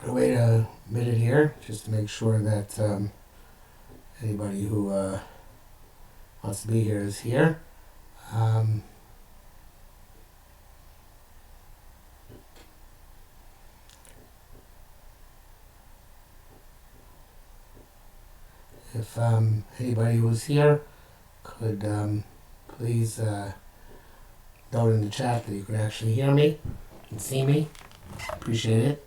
Wait a minute here, just to make sure that anybody who wants to be here is here. If anybody who's here could please note in the chat that you can actually hear me and see me. Appreciate it.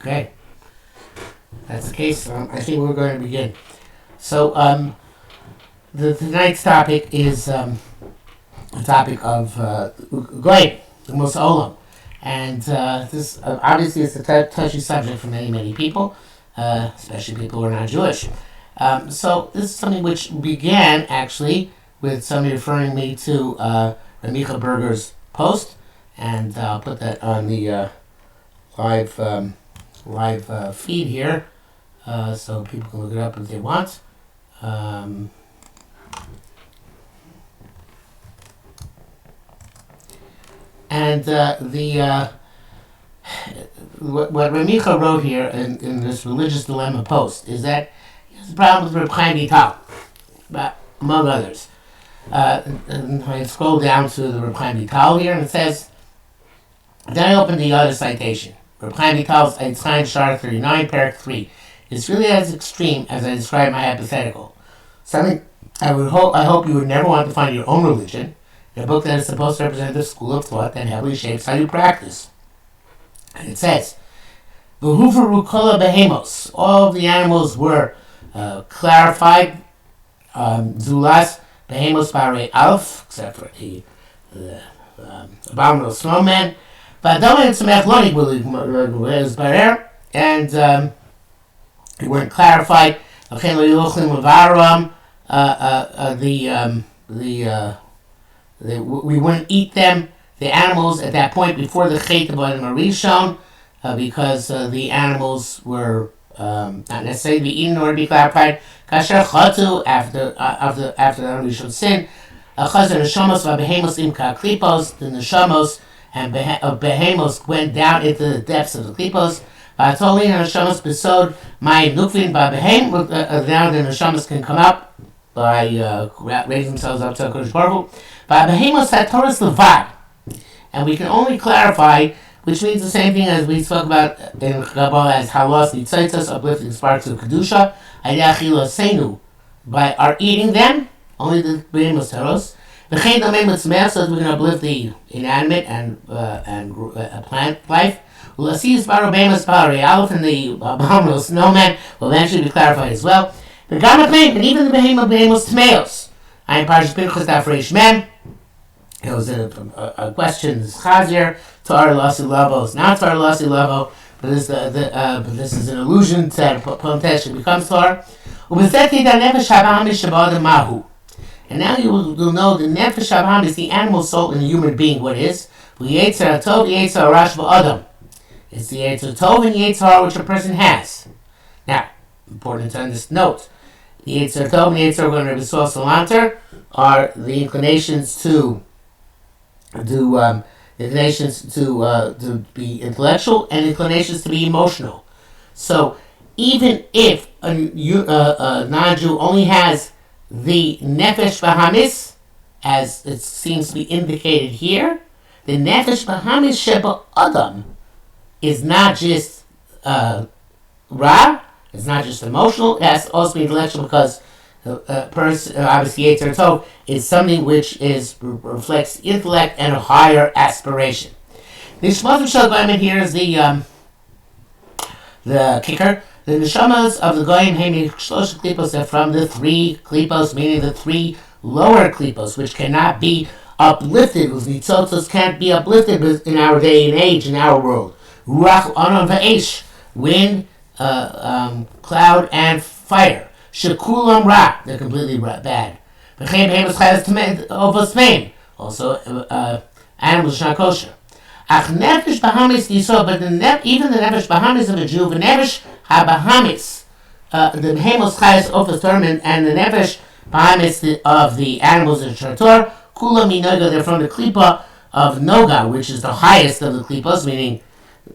Okay, that's the case. I think we're going to begin. So, tonight's topic is a topic of Goyim, the Mesillas Yesharim, and this obviously is a touchy subject for many, many people, especially people who are not Jewish. So this is something which began actually with somebody referring me to Reb Micha Berger's post, and I'll put that on the live feed here, so people can look it up if they want. And what Reb Micha wrote here in this religious dilemma post is that he has a problem with Reb Micha, but among others. And I scroll down to the Reb Micha here, and it says, then I open the other citation. Reb Micha's Einstein Shar 39, Parak 3. It's really as extreme as I describe my hypothetical. Something I hope you would never want to find your own religion, in a book that is supposed to represent the school of thought that heavily shapes how you practice. And it says, V'huvaru kol behemos. All of the animals were clarified. Zulas behemos barei alf, except for the abominable snowman. And it weren't clarified. We wouldn't eat them, the animals, at that point before the Chet of Adam Arishon, because the animals were not necessarily to be eaten or to be clarified. Kasher chatu after the Arishon sin, chazar neshamos v'behemos imka klipos, the neshamos and behemos went down into the depths of the klipos. V'atolin neshamos besod mayim nukvin v'behem. Now the neshamos can come up by raising themselves up to Kodesh Baruch Hu. V'behemos hatoras levad, and we can only clarify, which means the same thing as we spoke about in Kabbalah as halos nitzotzos, uplifting sparks of Kedusha, ayachilosenu, by our eating them, only the behemos taros. So that we can uplift the inanimate and plant life. And the abominable snowman will eventually be clarified as well. The gamma plane, and even the behemos tameos. I am Perishus Pinchas Dafresh Mem. It was a question. This Chazir Tar Lasi Lavo. Not Tar Lasi Lavo, but this is an allusion to that Pontesh becomes Tar. And now you will know the nefesh behamit is the animal soul in the human being. What is? It's the Yetzer Tov and Yetzer which a person has. Now, important to note, the Yetzer Tov and Yetzer when Rabbi Salanter are the inclinations to be intellectual and inclinations to be emotional. So, even if a non-Jew only has the nefesh behamit, as it seems to be indicated here, the nefesh behamit sheba adam is not just ra, it's not just emotional, it has to also be intellectual, because obviously Yetzer Tov is something which reflects intellect and a higher aspiration. The Shmos Shel Goyim here is the kicker. The neshamas of the Goyim shlosh klipos are from the three klipos, meaning the three lower klipos, which cannot be uplifted. Those nitzotzos can't be uplifted in our day and age, in our world. Ruach Anon Va'esh, wind, cloud, and fire. Shekulam Ra, they're completely bad. V'chein behemoth chayes ovos meim, also animals not kosher. Ach nefesh behamit Yisrael, but even the nefesh behamit of a Jew, the nefesh ha-behamit, the behemoth chayes ovos termin, and the nefesh behamit of the animals in Shator, kula minoga, they're from the klipa of Noga, which is the highest of the klipas, meaning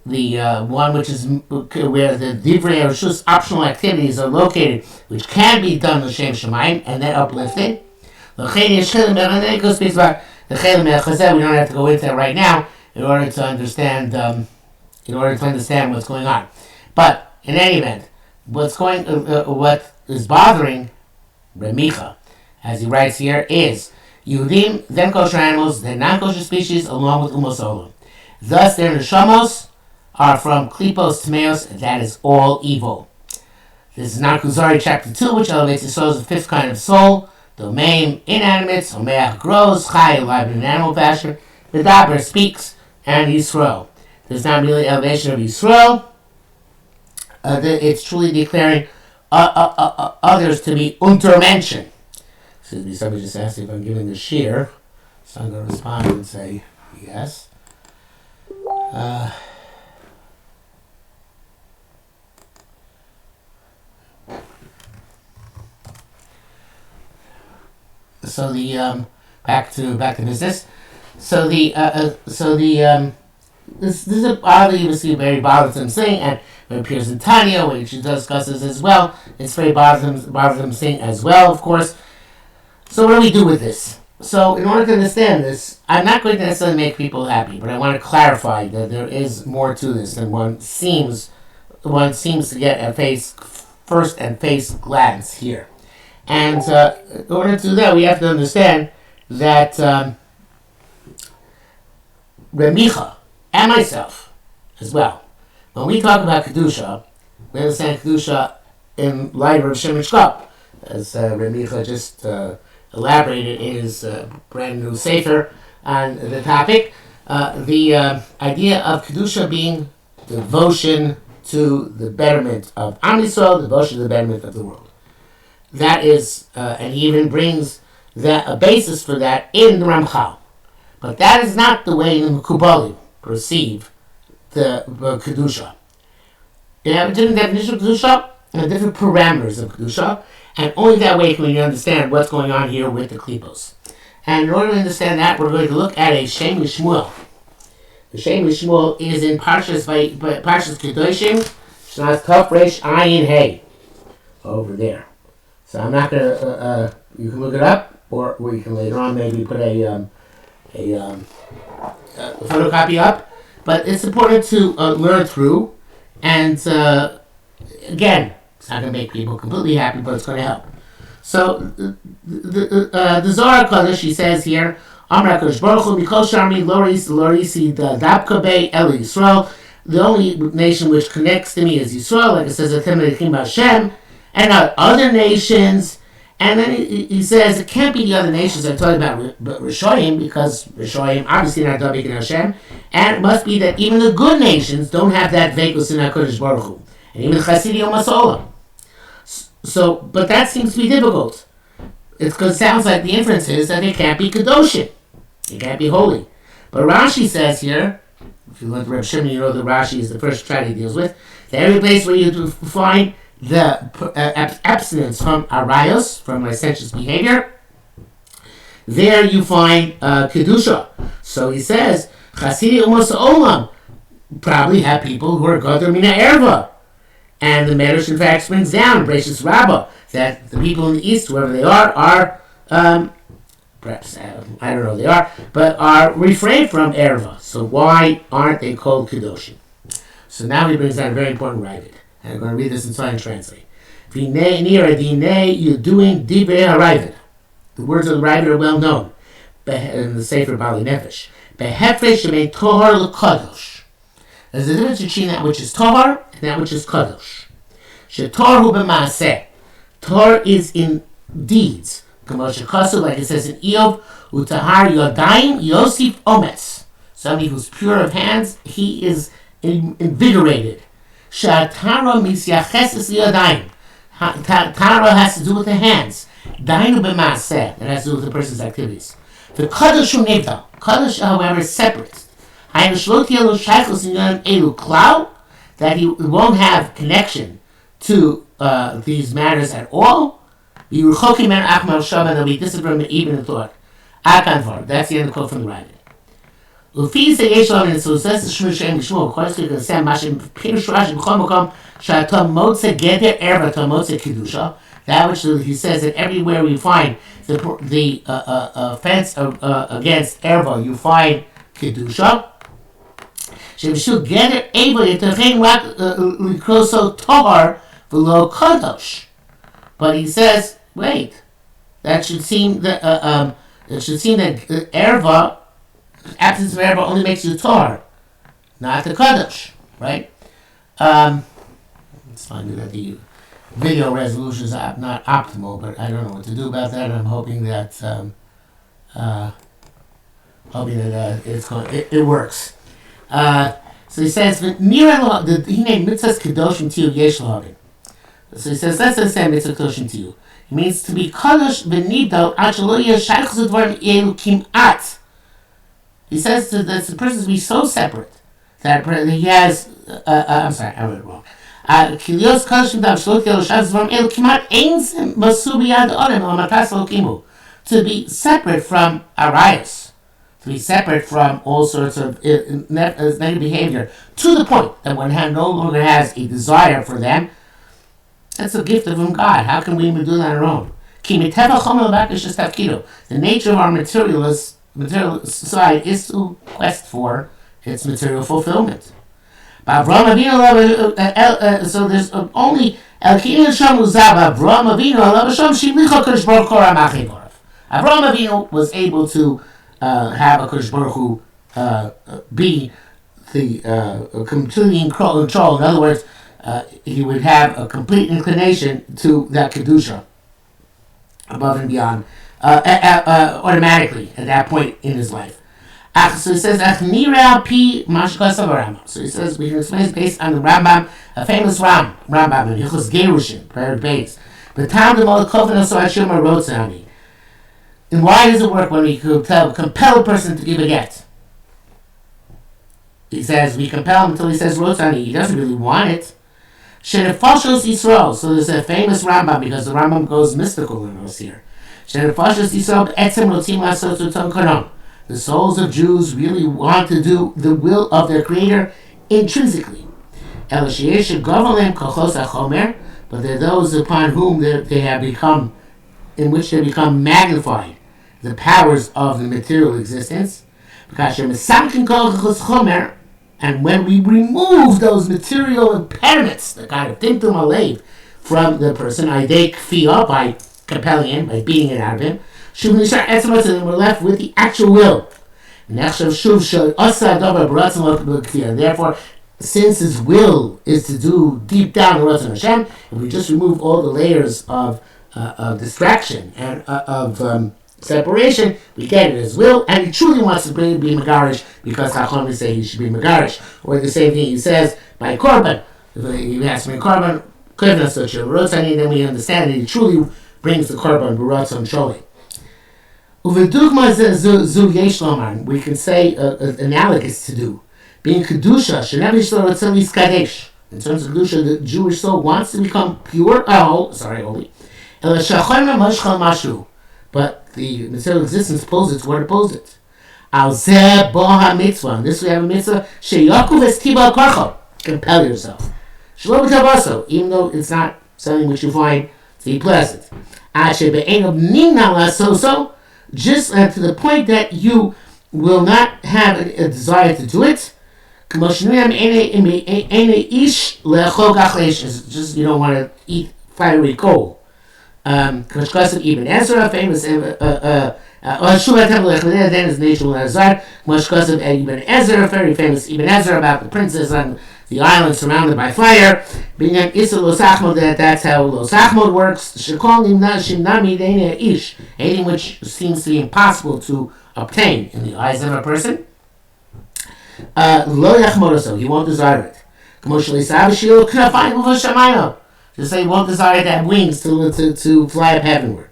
the one which is where the divrei Perishus optional activities are located, which can be done l'shem Shelamim, and then uplifting. Nekiyus speaks about the Shelamim. We don't have to go into that right now in order to understand what's going on. But in any event, what is bothering Reb Micha, as he writes here, is Yehudim, them kosher animals, they're non-kosher species, along with Umos Olam. Thus, their neshamos are from klipos tmeos, and that is all evil. This is not Kuzari chapter 2, which elevates the soul as the fifth kind of soul. Domain, inanimate, Homeach grows, Chai, alive in an animal fashion. The Daber speaks, and Yisrael. There's not really elevation of Yisrael. It's truly declaring others to be untermenschen. Excuse me, somebody just asked if I'm giving the shear, so I'm going to respond and say yes. So the back to business. So this is obviously a very bothersome thing, and it appears in Tanya, which she discusses as well. It's very bothersome thing as well, of course. So what do we do with this? So in order to understand this, I'm not going to necessarily make people happy, but I want to clarify that there is more to this than one seems to get at first glance here. And in order to do that, we have to understand that Reb Micha and myself as well, when we talk about Kedusha, we understand Kedusha in light of Shimon Shkop, as Reb Micha just elaborated in his brand new sefer on the topic. The idea of Kedusha being devotion to the betterment of Am Yisrael, devotion to the betterment of the world. That is, and he even brings a basis for that in the Ramchal. But that is not the way the Mekubalim perceive the Kedusha. They have a different definition of Kedusha and different parameters of Kedusha, and only that way can we understand what's going on here with the Klipos. And in order to understand that, we're going to look at a Shem Yishmuel. The Shem Yishmuel is in Perishus Kedoshim, Shnas Tov Resh Ayin Hey, over there. So I'm not going to, you can look it up, or we can later on maybe put a photocopy up. But it's important to learn through, and again, it's not going to make people completely happy, but it's going to help. So the Zohar Kodesh, he says here, Amar HaKadosh Baruch Hu Mikol Sharmi Lorisi Dabka Bei El Yisrael. The only nation which connects to me is Yisrael, like it says, Atem Elikim Hashem, and not other nations. And then he says it can't be the other nations I'm talking about Rishoyim, because Rishoyim obviously not Dabik in Hashem, and it must be that even the good nations don't have that Vekus in HaKadosh Baruch Hu, and even Chassidim Masola. So, but that seems to be difficult. It's because it sounds like the inference is that they can't be Kedoshim. They can't be holy. But Rashi says here, if you learn the Reb Shimon, you know that Rashi is the first tragedy he deals with, that every place where you find the abstinence from arayos, from licentious behavior, there you find Kedusha. So he says, Chassidus Umos Olam probably have people who are Gadol Mina Erva. And the Medrash in fact brings down, Perishus Rabbah, that the people in the East, whoever they are perhaps, I don't know who they are, but are refrained from Erva. So why aren't they called Kedoshim? So now he brings down a very important Rabbi. And I'm going to read this inside and translate. You're doing divrei haravid. The words of the Rabbi are well known in the Sefer Bali Nefesh. Behefresh shemein tohar l'kadosh. There's a difference between that which is tohar and that which is kadosh. Shetor hu b'maaseh. Tor is in deeds. Like it says in Eov, utahar yodayim yosif omes. Somebody who's pure of hands, he is invigorated. Tara has to do with the hands. Dainu b'maaseh, it has to do with the person's activities. The Kaddish unevdal. Kaddish, however, is separate. That he won't have connection to these matters at all. They'll be disciplined even in thought. That's the end of the quote from the Rabbi. That which he says that everywhere we find the offense against erva, you find kedusha. But he says, wait, that should seem that erva, absence of erva, only makes you tar, not the kadosh, right? It's funny that the video resolutions are not optimal, but I don't know what to do about that. I'm hoping that it works. So he says, he named mitzvahs kedoshim to you yesh lahavin. So he says, let's understand mitzvah kedoshim to you. It means to be kadosh b'nidal ad shelo yeh shaychus l'dvarim elu kim'at. He says that the person to be so separate that he has. I'm sorry, I read it wrong. Kilios kadoshim dam shelo yeh shaychus l'dvarim elu kim'at ein masu b'yad odem l'matas l'kimu. To be separate from arayos. To be separate from all sorts of negative behavior, to the point that one no longer has a desire for them. That's a gift from God. How can we even do that on our own? The nature of our material side is to quest for its material fulfillment. So there's only Avraham Avinu was able to have a Kodesh Baruch Hu be the completely in control. In other words, he would have a complete inclination to that Kedusha above and beyond automatically at that point in his life. So he says, so he says, we can explain this based on the Rambam, a famous Rambam in Hilchos Gerushin, prayer base. But Tam the Molokov so Hashemah wrote on me. And why does it work when we compel a person to give a get? He says, we compel him until he says Rotzani. He doesn't really want it. Shenefashos Yisrael. So there's a famous Rambam, because the Rambam goes mystical in us here. Shenefashos Yisrael etzem rotzim lasot utam kanon. The souls of Jews really want to do the will of their Creator intrinsically. El sheyesh govalem kochos hachomer. But they're those upon whom they have become, in which they become magnified, the powers of the material existence. And when we remove those material impediments, the kind of tinktum alev, from the person, by compelling him, by beating it out of him, and then we're left with the actual will. And therefore, since his will is to do deep down the Ratzon Hashem, if we just remove all the layers of distraction and of separation, we get it as will, and he truly wants to be Megarish, because Chacham say he should be Megarish. Or the same thing he says by Korban. If he asks me Korban, then we understand that he truly brings the Korban B'Ratzon Sholi. We can say analogous to do. Being Kedusha, in terms of Kedusha, the Jewish soul wants to become pure, holy. But the material existence pulls it to where it pulls it. This we have a mitzvah. Compel yourself. Even though it's not something which you find to be pleasant. Just to the point that you will not have a desire to do it. Just you don't want to eat fiery coal. Ibn Ezra, famous then is nation Azar. Ibn Ezra, very famous Ibn Ezra about the princess on the island surrounded by fire. Being an Issa Losachmod, that's how Losachmod works. Anything which seems to be impossible to obtain in the eyes of a person. Lo yachmoroso, he won't desire it. Just say he won't desire to have wings to fly up heavenward.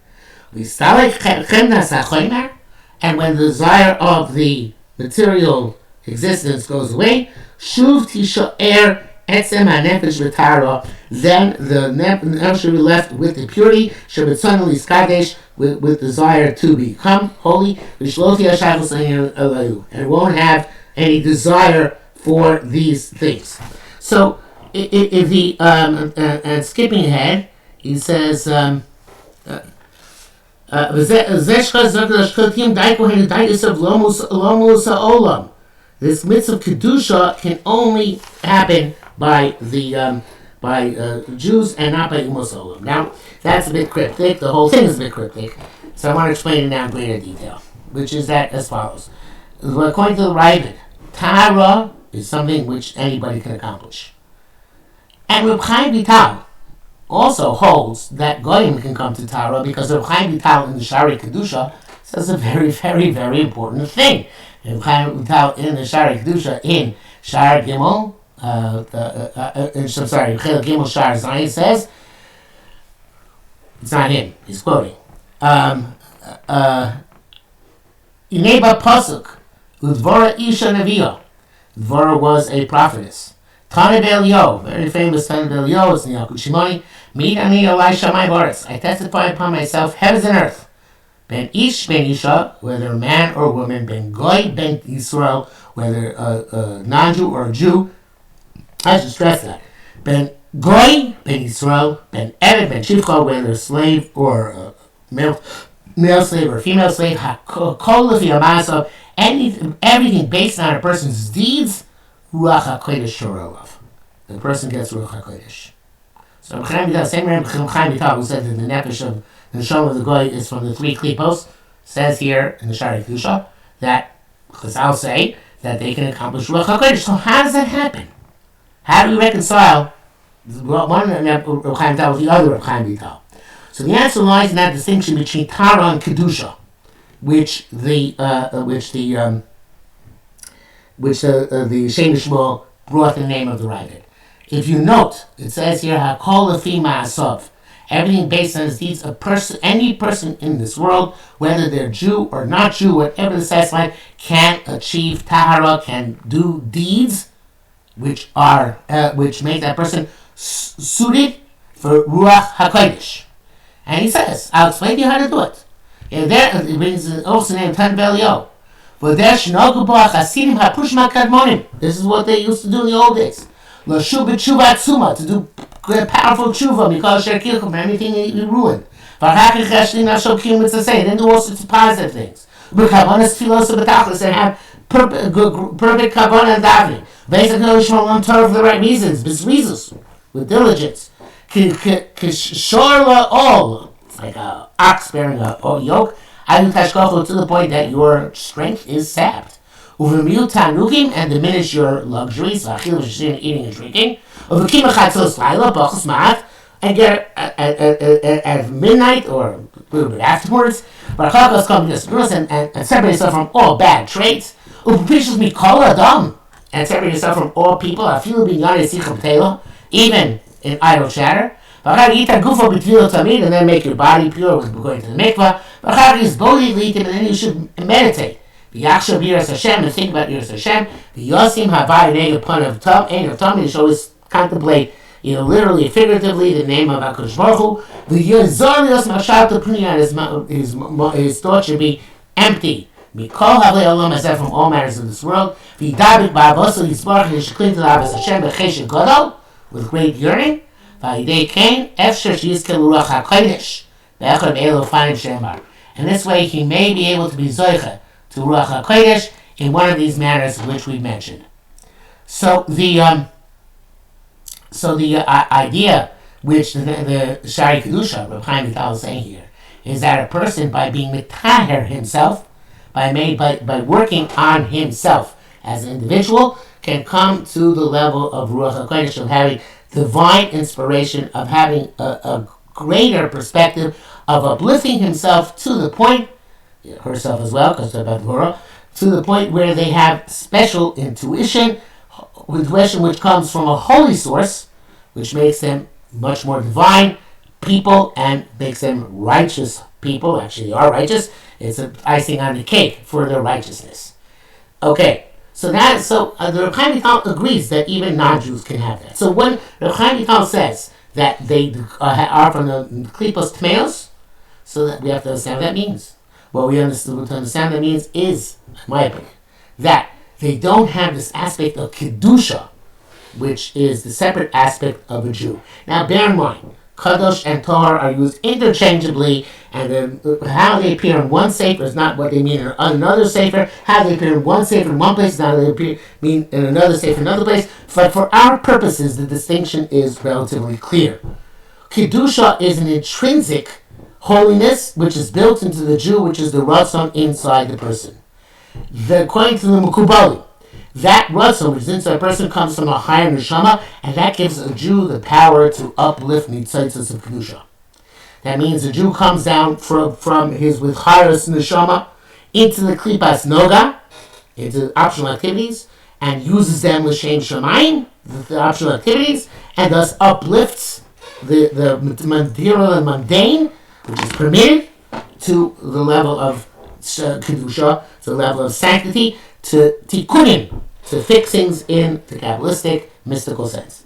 And when the desire of the material existence goes away, shuv tisho'er etzem ha-nefesh v'tara, then the nefesh should be left with the purity, shebetzon liskadesh, with desire to become holy, and it won't have any desire for these things. So, if he skipping ahead, he says, this mitzvah of Kedusha can only happen by the Jews and not by Umos Olam. Now, that's a bit cryptic. The whole thing is a bit cryptic. So I want to explain it now in greater detail, which is that as follows. According to the Rabbi, Tahara is something which anybody can accomplish. And Reb Micha also holds that Goyim can come to Tahara because Reb Micha in the Shari Kedusha says a very, very, very important thing. Reb Micha in the Shari Kedusha in Shar Gimel, Chel Gimel Shar Zayin says, it's not him, he's quoting. Ineba Pasuk, Udvora Isha Neviah. Dvora was a prophetess. Tane Belio, very famous Tane Belio, is in Yalkut Shimoni. Meet Ani Elai Shamai Boris. I testify upon myself, heavens and earth. Ben Ish, Ben Isha, whether man or woman, Ben Goy, Ben Yisrael, whether a non-Jew or a Jew. I should stress that. Ben Goy, Ben Yisrael, Ben Evet, Ben Shivcha, whether slave or male slave or female slave, everything based on a person's deeds, Ruach HaKodesh Shorolov. The person gets Ruach HaKodesh. So the same Reb Micha who said that the nefesh of the neshama of the Goy is from the 3 klipos, says here in the Shari Kedusha that Chazal say that they can accomplish Ruach HaKodesh. So how does that happen? How do we reconcile one Reb Micha with the other Reb Micha? So the answer lies in that distinction between Tahara and Kedusha, which the Shem Shmuel brought the name of the Rabbi. If you note, it says here, Hakol Lefi Ma'asav. Everything based on his deeds. Any person in this world, whether they're Jew or not Jew, whatever the satisfied, can achieve Tahara, can do deeds which make that person suited for Ruach HaKodesh. And he says, I'll explain to you how to do it. And there, it brings also the name Tan Belio. This is what they used to do in the old days. To do powerful tshuva because from everything you ruined. Then do all sorts of positive things. And have perfect kavanah and davening. Basically, for the right reasons, with diligence. It's like an ox bearing a yoke. To the point that your strength is sapped. And diminish your luxuries, eating and drinking. And get at midnight or a little bit afterwards. And separate yourself from all bad traits. And separate yourself from all people. Even in idle chatter. And then make your body pure with going to the mikvah. And then you should meditate. And think about Yiras Hashem. You should always contemplate, literally and figuratively, the name of HaKadosh Baruch Hu. His thoughts should be empty. From all matters of this world. He should cling to the Abbas Hashem with great yearning. And this way he may be able to be zoicha to Ruach HaKodesh in one of these manners which we mentioned. So the idea which the Shari Kedusha, Reb Micha is saying here, is that a person, by being mitaher himself, by working on himself as an individual, can come to the level of Ruach HaKodesh, of having divine inspiration, of having a greater perspective, of uplifting himself to the point, herself as well, because it's about Dvorah, to the point where they have special intuition which comes from a holy source, which makes them much more divine people and makes them righteous people. Actually, they are righteous. It's an icing on the cake for their righteousness. Okay, so the Reb Micha agrees that even non-Jews can have that. So when Reb Micha says that they are from the Klipos Tmeos, so that we have to understand what that means. What we understand what that means is, in my opinion, that they don't have this aspect of Kedusha, which is the separate aspect of a Jew. Now, bear in mind, Kadosh and Tahar are used interchangeably, and how they appear in one sefer is not what they mean in another sefer. How they appear in one sefer in one place is not what they mean in another sefer in another place. But for our purposes, the distinction is relatively clear. Kedusha is an intrinsic holiness which is built into the Jew, which is the ratzon inside the person. According to the Mekubalim, that ratzon which is inside a person comes from a higher neshama, and that gives a Jew the power to uplift nitzitzos of Kedusha. That means the Jew comes down from his with higher neshama into the klipas noga, into optional activities, and uses them l'shem shamayim, the optional activities, and thus uplifts the material and mundane, which is permitted, to the level of Kedusha, to the level of sanctity, to tikkunim, to fix things in the Kabbalistic, mystical sense.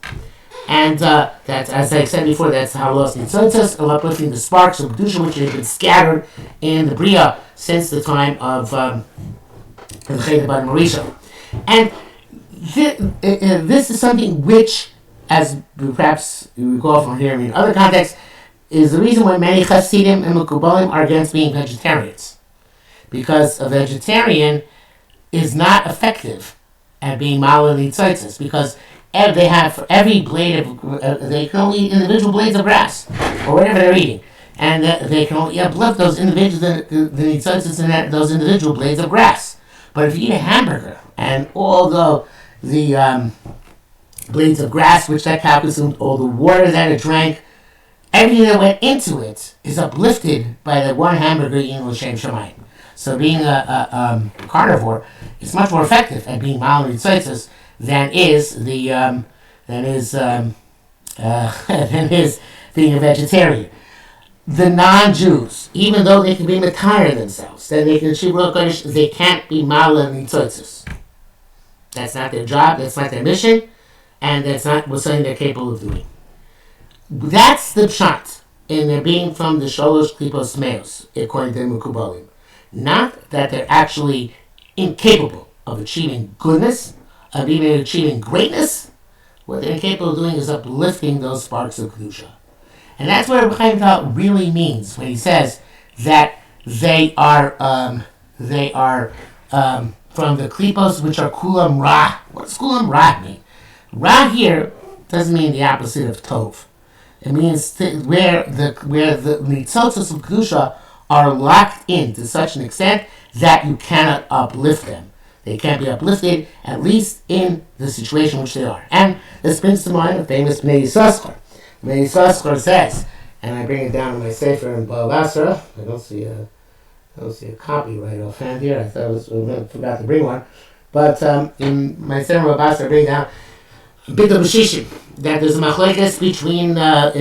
And that's, as I said before, that's how lost nitzitzos, of uplifting the sparks of Kedusha, which have been scattered in the Bria since the time of the Chet Marisha. And this is something which, as perhaps you recall from hearing in other contexts, is the reason why many Chassidim and Mekubalim are against being vegetarians. Because a vegetarian is not effective at being Ma'ala Nitzitzos, because they have, for every blade of, they can only eat individual blades of grass, or whatever they're eating. And they can only uplift those individuals, the Nitzitzos in those individual blades of grass. But if you eat a hamburger, and all the blades of grass which that cow consumed, all the water that it drank, everything that went into it is uplifted by the one hamburger eaten l'shem shamayim. So being a carnivore is much more effective at being Ma'ala Nitzitzos than is being a vegetarian. The non-Jews, even though they can be Matayr themselves, that they can achieve Ruach Kodesh, they can't be Ma'ala Nitzitzos. That's not their job, that's not their mission, and that's not something they're capable of doing. That's the pshat in their being from the Sholosh Klipos Meos, according to the Mekubalim. Not that they're actually incapable of achieving goodness, of even achieving greatness. What they're incapable of doing is uplifting those sparks of Kedusha. And that's what Reb Micha really means when he says that they are from the Klipos, which are Kulam Ra. What does Kulam Ra mean? Ra here doesn't mean the opposite of Tov. It means where the nitzotzos of Kedusha are locked in to such an extent that you cannot uplift them. They can't be uplifted, at least in the situation in which they are. And this brings to mind the famous Mesillas Yesharim. Mesillas Yesharim says, and I bring it down in my sefer in Balasra. I don't see a copy right offhand here. I forgot to bring one. But in my sefer in Balasra, I bring down bit of Shishim, that there's a machlekes between in the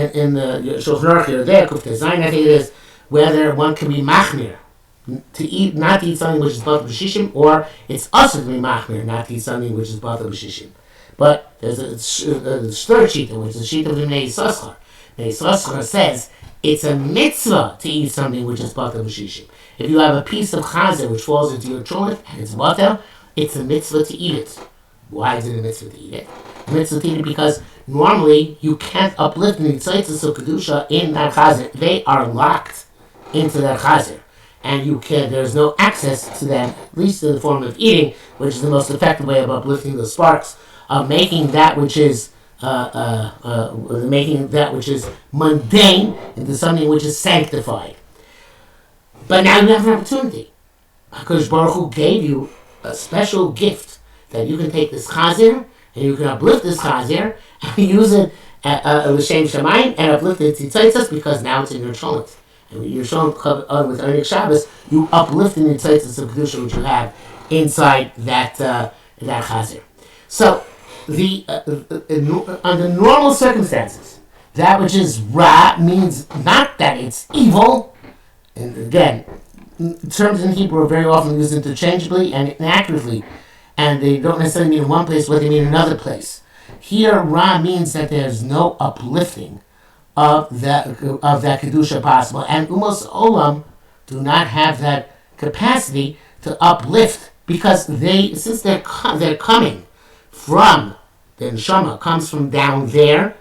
Shulchan Aruch Yodea Kufte Zayin, I think it is, whether one can be machmir not to eat something which is batal b'shishim, or it's also to be machmir not to eat something which is batal b'shishim. But there's a third shita, which is the shita of the Mesillas Yesharim. Mesillas Yesharim says it's a mitzvah to eat something which is batal b'shishim. If you have a piece of chazer which falls into your cholent and it's batal, it's a mitzvah to eat it. Why is it a mitzvah to eat it? Mitzvah to eat it because normally you can't uplift the nitzitzos of Kedusha in that chazer. They are locked into that chazer, and there's no access to them, at least in the form of eating, which is the most effective way of uplifting the sparks, of making that which is mundane into something which is sanctified. But now you have an opportunity. HaKadosh Baruch Hu gave you a special gift that you can take this chazer and you can uplift this chazer and use it l'shem shamayim and uplift it tzitzos, because now it's in your cholent. And when you're shown with Erev Shabbos, you uplift the nitzitzos of Kedusha which you have inside that chazer. So, under normal circumstances, that which is ra means not that it's evil. And again, terms in Hebrew are very often used interchangeably and inaccurately, and they don't necessarily mean in one place what they mean in another place. Here, ra means that there's no uplifting of that Kedusha possible, and Umos Olam do not have that capacity to uplift, because since they're coming from, the neshama comes from down there,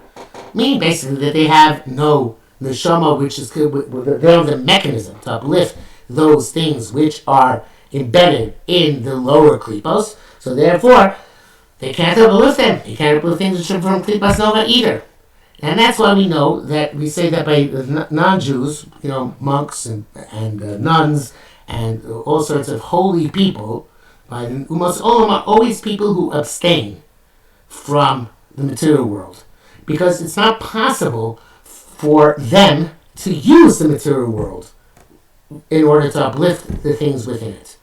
meaning basically that they have no neshama, which is, they don't have the mechanism to uplift those things which are embedded in the lower klipos, so therefore they can't uplift them. They can't uplift things which are from klipas nova either. And that's why we know that we say that by non-Jews, monks and nuns and all sorts of holy people, by the Umos Olam are always people who abstain from the material world, because it's not possible for them to use the material world in order to uplift the things within it.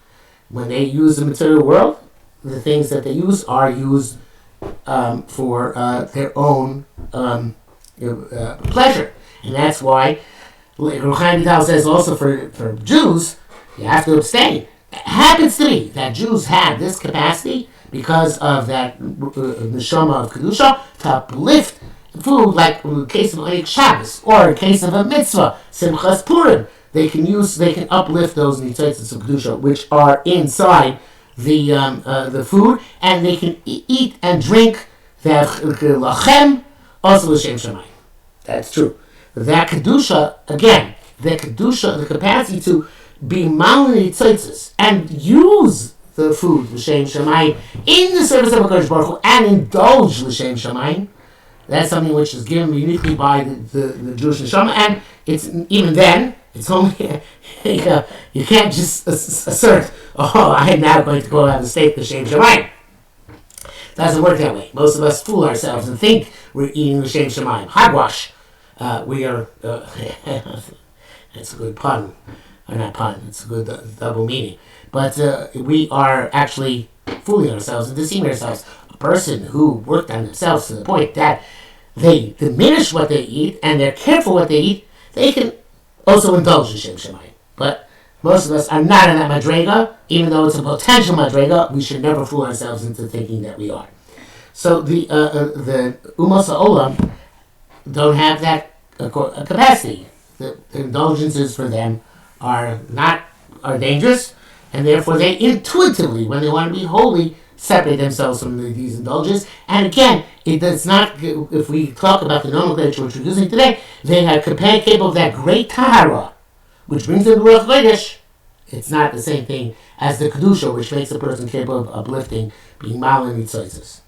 When they use the material world, the things that they use are used for their own pleasure. And that's why Ruchaim Vidal says also for Jews, you have to abstain. It happens to be that Jews have this capacity because of that neshama of Kedusha to uplift food, like in the case of Onik Shabbos, or in the case of a mitzvah, Simchas Purim. They can uplift those nitzotzos of Kedusha which are inside the food, and they can eat and drink the lachem also l'shem shamayim. That's true. That Kedusha, again, the capacity to be malin nitzotzos and use the food l'shem shamayim in the service of HaKadosh Baruch Hu and indulge l'shem shamayim. That's something which is given uniquely by the Jewish neshama, and it's even then. It's only you can't just assert, I am now going to go have a steak l'shem shamayim. Doesn't work that way. Most of us fool ourselves and think we're eating l'shem shamayim. Hogwash. We are. It's a good pun, or not pun. It's a good double meaning. But we are actually fooling ourselves and deceiving ourselves. A person who worked on themselves to the point that they diminish what they eat and they're careful what they eat, they can also indulge in Shem Shemayim. But most of us are not in that madrega, even though it's a potential madrega. We should never fool ourselves into thinking that we are. So the Umos Olam don't have that capacity. The indulgences for them are dangerous, and therefore they intuitively, when they want to be holy, separate themselves from these indulgences. And again, it does not. If we talk about the nomenclature which we're using today, they are capable of that great Taharah, which brings them to Ruach Kodesh. It's not the same thing as the Kedusha, which makes a person capable of uplifting, being malin nitzotzos.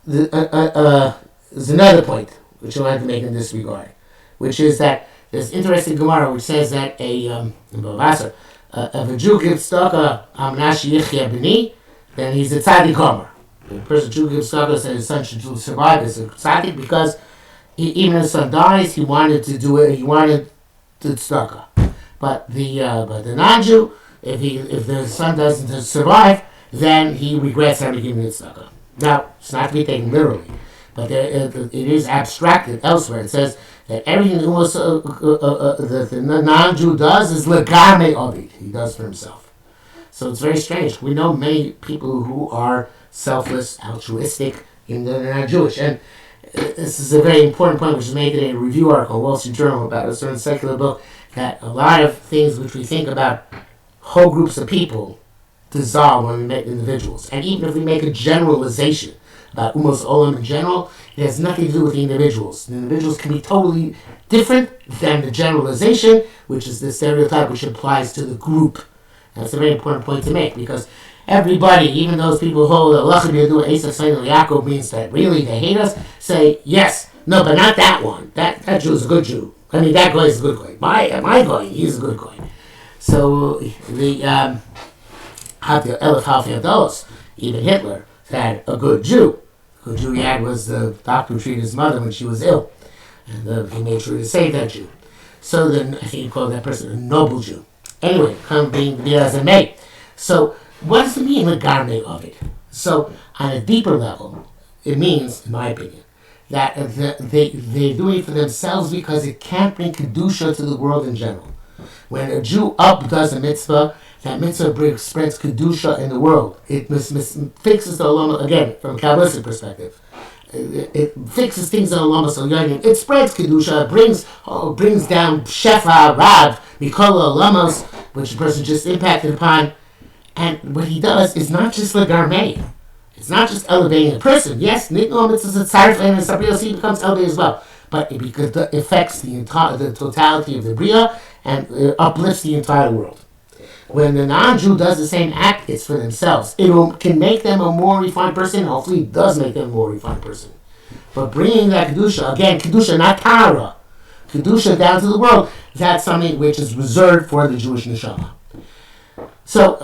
There's another point which I want to make in this regard, which is that there's interesting Gemara which says that if a Jew gives tzedakah amnash yichya b'ni, then he's a tzaddik homer. The person Jew gives tzedakah says his son should survive as a tzaddik because even if his son dies, he wanted to do it. He wanted the tzedakah. But the non-Jew, if the son doesn't survive, then he regrets having given the tzedakah. Now, it's not to be taken literally, but it is abstracted elsewhere. It says that everything the non-Jew does is legame ovid. He does for himself. So it's very strange. We know many people who are selfless, altruistic, even though they're not Jewish. And this is a very important point which was made today in a review article in Wall Street Journal about a certain secular book, that a lot of things which we think about whole groups of people dissolve when we make individuals. And even if we make a generalization about Umos Olam in general, it has nothing to do with the individuals. The individuals can be totally different than the generalization, which is the stereotype which applies to the group. That's a very important point to make, because everybody, even those people who hold Allah Yaakov means that really they hate us, say, yes, no, but not that one. That Jew is a good Jew. I mean, that guy is a good guy. My guy, he's a good guy. So the even Hitler had a good Jew. The good Jew he had was the doctor who treated his mother when she was ill. And he made sure to save that Jew. So then I think he called that person a noble Jew. Anyway, be as it may, So what does it mean, the garme of it? So on a deeper level, it means, in my opinion, that they're doing it for themselves because it can't bring Kedusha to the world in general. When a Jew does a mitzvah, that mitzvah spreads Kedusha in the world. It fixes the Olam, again, from a Kabbalistic perspective. It fixes things in Olam Yonim. It spreads Kedusha, brings down Shefa, Rav, Mikol Olamos, which the person just impacted upon. And what he does is not just Legarmei. It's not just elevating a person. Yes, Nitno Mitzvah Tzarif and somebody else becomes elevated as well. But it affects the totality of the Bria and it uplifts the entire world. When the non-Jew does the same act, it's for themselves. It can make them a more refined person. Hopefully it does make them a more refined person. But bringing that Kedusha, again, Kedusha, not Taharah, Kedusha down to the world, that's something which is reserved for the Jewish neshama. So,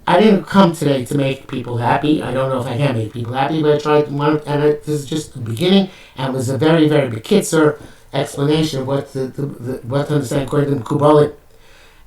I didn't come today to make people happy. I don't know if I can make people happy, but I tried to, and this is just the beginning, and it was a very, very bekitzer explanation of what what to understand according to the Kabbalah.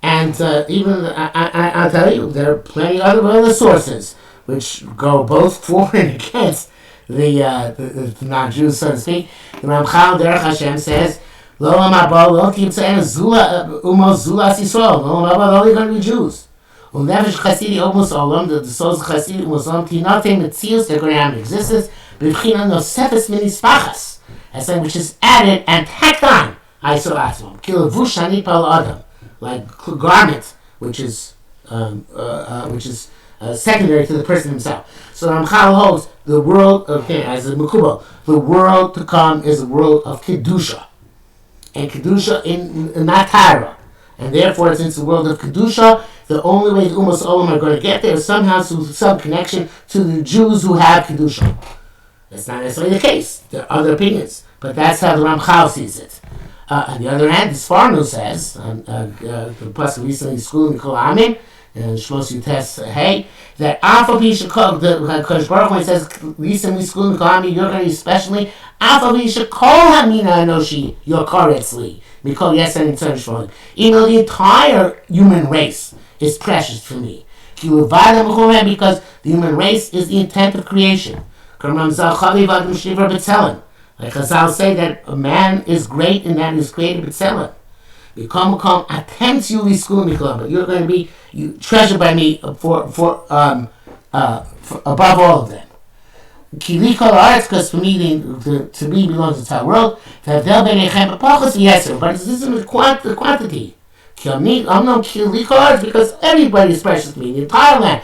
And even, I'll tell you, there are plenty of other sources which go both for and against the non-Jews, so to speak. The Ramchal Derech Hashem says, Lo Amabal, Lo Timtzaen Zula, Umos Zula Sisrael, Lo Amabal, only going to be Jews. Nefesh Chassidi Omos Olam, the souls of Chassidi Omos Olam, Tinote Metzius, they're going to have an existence, B'china Nosefes Minispachas, as something which is added and tacked on, Aisor Atzmam, Kilavush Hani Pal Adam, like garment, which is secondary to the person himself. So Ramchal holds the world, as a Mekubal, the world to come is a world of Kedusha, and Kedusha in not Taharah. And therefore, since the world of Kedusha, the only way the Ummos Olam are going to get there is somehow through some connection to the Jews who have Kedusha. That's not necessarily the case. There are other opinions. But that's how the Ramchal sees it. On the other hand, the Sfarnu says, the plus recently school in Kolamin, and Shmos Yutes Hey, that Alpha Bishakol, the Kodesh Baruch Hu says, recently school in Kolamin, you're going to be especially Alpha Bishakol Hamina Anoshi, your Koretzli. Because yes, and even though the entire human race is precious for me. Because the human race is the intent of creation. Like Chazal say that a man is great in that he is created b'tzelem. But you're going to be treasured by me for above all of them. Because for me, to me belongs the entire world. But this isn't the quantity. I'm not because everybody is precious to me. The entire land.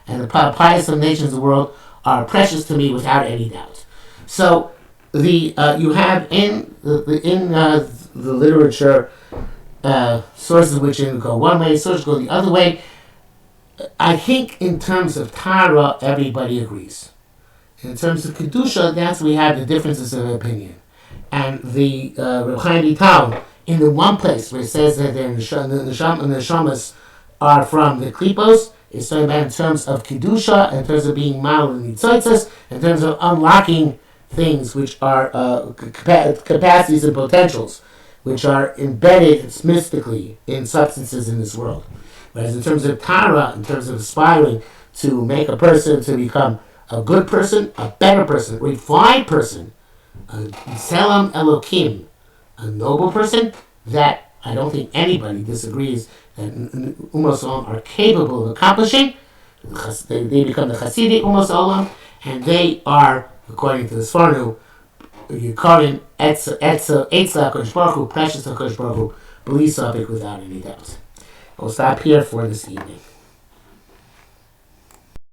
And the pious nations of the world are precious to me without any doubt. So you have in the literature sources which go one way, sources go the other way. I think in terms of Tara, everybody agrees. In terms of Kedusha, that's where we have the differences of opinion. And the Reb Chaim Vital, in the one place where it says that the Neshamas are from the Klipos, is talking about in terms of Kedusha, in terms of being Mal and Nitzoitzas, in terms of unlocking things which are capacities and potentials, which are embedded mystically in substances in this world. Whereas in terms of Tara, in terms of aspiring to make a person to become a good person, a better person, a refined person, a Selam Elokim, a noble person, that I don't think anybody disagrees that Ummos Olam are capable of accomplishing. They become the Hasidic Ummos Olam, and they are, according to the Sfarnu, Yikarim Etza HaKadosh Baruch Hu, precious HaKadosh Baruch Hu, believe something without any doubt. We'll stop here for this evening.